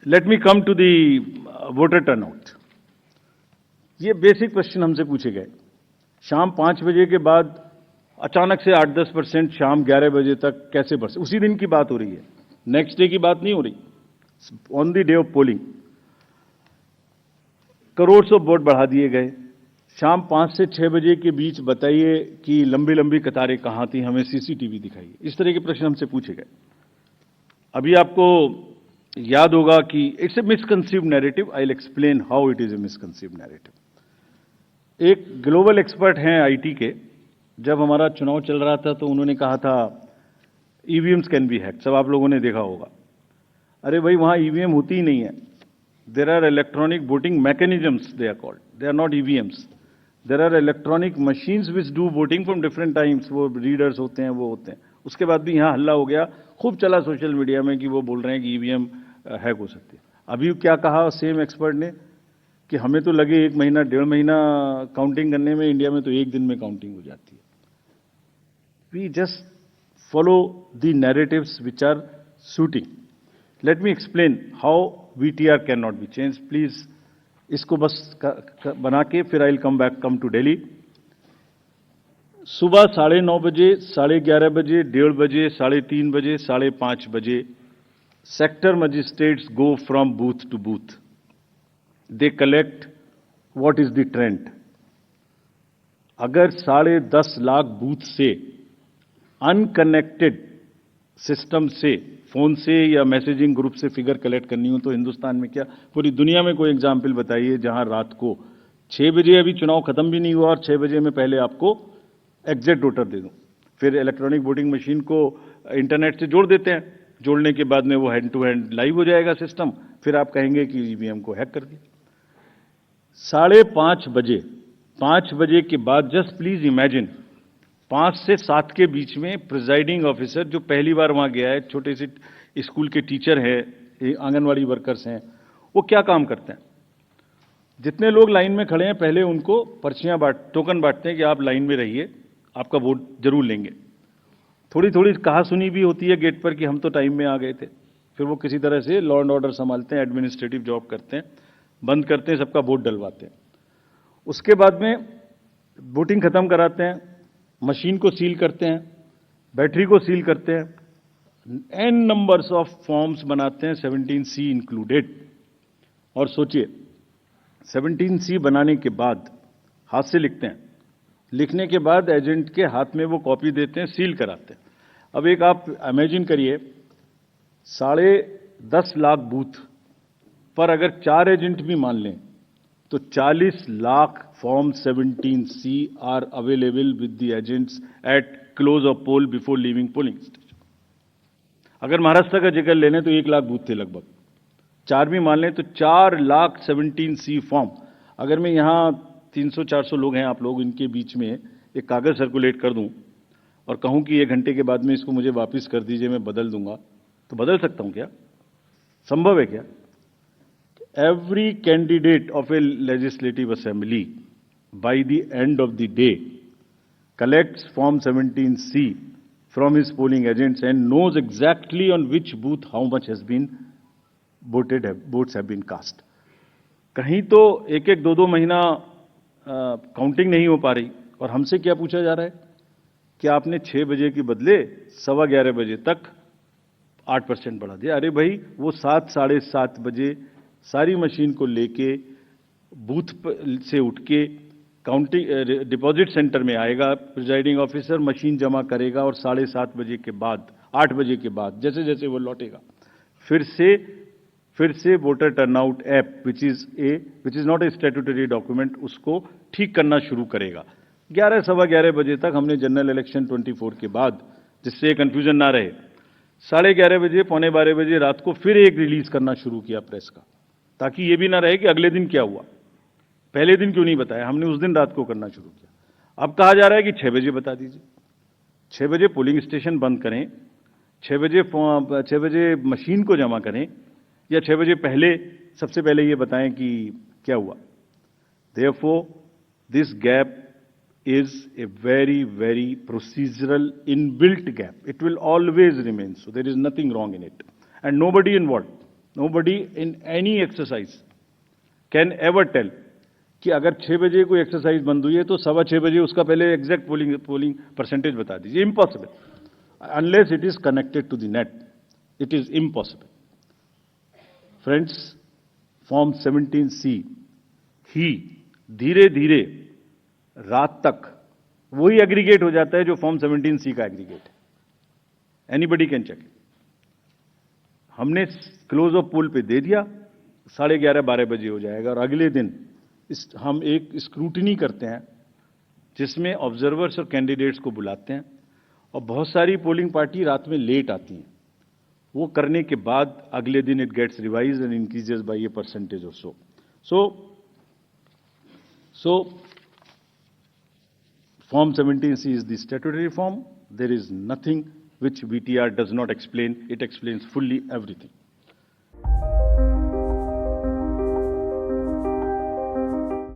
Late me come to the voter turnout. ये basic question हमसे पूछे गए। शाम 5 बजे के बाद अचानक से 8-10% शाम 11 बजे तक कैसे बढ़ सकते? उसी दिन की बात हो रही है, नेक्स्ट डे की बात नहीं हो रही। On the day of polling crore of vote बढ़ा दिए गए। शाम 5 से 6 बजे के बीच बताइए कि लंबी लंबी कतारें कहां थी, हमें सीसीटीवी दिखाइए। इस तरह के प्रश्न हमसे पूछे गए। अभी आपको याद होगा कि it's a misconceived narrative. I will explain how it is a misconceived narrative. एक ग्लोबल एक्सपर्ट हैं आईटी के, जब हमारा चुनाव चल रहा था तो उन्होंने कहा था ईवीएम्स कैन बी हैक्ड। सब आप लोगों ने देखा होगा। अरे भाई, वहां ईवीएम होती ही नहीं है। There are electronic voting mechanisms, they are called, they are not EVMs. There are electronic machines which do voting from different times. वो रीडर्स होते हैं, वो होते हैं। उसके बाद भी यहां हल्ला हो गया, खूब चला सोशल मीडिया में कि वो बोल रहे हैं कि ईवीएम हैक हो सकती है। अभी क्या कहा सेम एक्सपर्ट ने कि हमें तो लगे 1 महीना 1.5 महीना काउंटिंग करने में, इंडिया में तो 1 दिन में काउंटिंग हो जाती है। We just follow the narratives which are suiting. Let me explain how VTR can not be change. Please इसको बस बना के फिर I will come to Delhi. सुबह 9:30 बजे, 11:30 बजे, 1:30 बजे, 3:30 बजे, 5:30 बजे sector magistrates go from booth to booth. They collect what is the trend. अगर 10.5 लाख बूथ से अनकनेक्टेड सिस्टम से, फोन से या मैसेजिंग ग्रुप से फिगर कलेक्ट करनी हो तो हिंदुस्तान में क्या, पूरी दुनिया में कोई एग्जाम्पल बताइए जहां रात को 6 बजे, अभी चुनाव खत्म भी नहीं हुआ और 6 बजे में पहले आपको एग्जैक्ट वोटर दे दूं। फिर इलेक्ट्रॉनिक वोटिंग मशीन को इंटरनेट से जोड़ देते हैं। जोड़ने के बाद में वो हैंड टू हैंड लाइव हो जाएगा सिस्टम। फिर आप कहेंगे कि ईवीएम को हैक कर दिया। 5:30 बजे, 5 बजे के बाद जस्ट प्लीज इमेजिन 5 से 7 के बीच में प्रिजाइडिंग ऑफिसर जो पहली बार वहां गया है, छोटे से स्कूल के टीचर हैं, आंगनवाड़ी वर्कर्स हैं, वो क्या काम करते हैं? जितने लोग लाइन में खड़े हैं पहले उनको पर्चियां टोकन बांटते हैं कि आप लाइन में रहिए, आपका वोट जरूर लेंगे। थोड़ी थोड़ी कहा सुनी भी होती है गेट पर कि हम तो टाइम में आ गए थे। फिर वो किसी तरह से लॉ एंड ऑर्डर संभालते हैं, एडमिनिस्ट्रेटिव जॉब करते हैं, बंद करते हैं, सबका वोट डलवाते हैं। उसके बाद में वोटिंग खत्म कराते हैं, मशीन को सील करते हैं, बैटरी को सील करते हैं, एन नंबर्स ऑफ फॉर्म्स बनाते हैं, 17C इंक्लूडेड। और सोचिए 17C बनाने के बाद हाथ से लिखते हैं, लिखने के बाद एजेंट के हाथ में वो कॉपी देते हैं, सील कराते हैं। अब एक आप इमेजिन करिए, 10.5 लाख बूथ पर अगर 4 एजेंट भी मान लें तो 40 lakh form 17C are available with the agents at close of poll before leaving polling station. अगर महाराष्ट्र का जिक्र लेने तो 1 लाख बूथ थे लगभग, 4 भी मान लें तो 4 लाख 17C फॉर्म। अगर मैं यहां 300-400 लोग हैं आप लोग, इनके बीच में एक कागज सर्कुलेट कर दूं और कहूं कि 1 घंटे के बाद में इसको मुझे वापस कर दीजिए, मैं बदल दूंगा, तो बदल सकता हूं क्या? संभव है क्या? Every candidate of a legislative assembly by the end of the day collects form 17C from his polling agents and knows exactly on which booth how much has been votes have been cast. कहीं तो 1-1, 2-2 महीना counting नहीं हो पा रही और हमसे क्या पूछा जा रहा है कि आपने 6 बजे के बदले 11:15 बजे तक 8% बढ़ा दिया। अरे भाई, वो 7, 7:30 बजे सारी मशीन को लेके बूथ से उठ के काउंटिंग डिपॉजिट सेंटर में आएगा, प्रिजाइडिंग ऑफिसर मशीन जमा करेगा और 7:30 बजे के बाद, 8 बजे के बाद जैसे जैसे वो लौटेगा फिर से voter turnout app which is not a statutory document, उसको ठीक करना शुरू करेगा। 11, 11:15 बजे तक हमने जनरल इलेक्शन 24 के बाद, जिससे कंफ्यूजन ना रहे, 11:30 बजे, 11:45 बजे रात को फिर एक रिलीज करना शुरू किया प्रेस का, ताकि ये भी ना रहे कि अगले दिन क्या हुआ, पहले दिन क्यों नहीं बताया। हमने उस दिन रात को करना शुरू किया। अब कहा जा रहा है कि 6 बजे बता दीजिए। 6 बजे पोलिंग स्टेशन बंद करें, 6 बजे मशीन को जमा करें, या 6 बजे पहले, सबसे पहले ये बताएं कि क्या हुआ। Therefore, this gap is a very, very procedural inbuilt gap. It will always remain so. There is nothing wrong in it and nobody involved. Nobody in any exercise can ever tell कि अगर 6 बजे कोई exercise बंद हुई है तो 6:15 बजे उसका पहले एग्जैक्ट पोलिंग परसेंटेज बता दीजिए. Impossible. Unless it is connected to the net, it is impossible. Friends, form 17C ही धीरे धीरे रात तक वही एग्रीगेट हो जाता है जो फॉर्म 17C का एग्रीगेट है. Anybody can check. हमने क्लोज ऑफ पोल पे दे दिया, 11:30-12 बजे हो जाएगा, और अगले दिन हम एक स्क्रूटनी करते हैं जिसमें ऑब्जर्वर्स और कैंडिडेट्स को बुलाते हैं, और बहुत सारी पोलिंग पार्टी रात में लेट आती हैं. वो करने के बाद अगले दिन it gets revise and increases by a percentage और so Form 17C is the statutory form. There is nothing which VTR does not explain. It explains fully everything.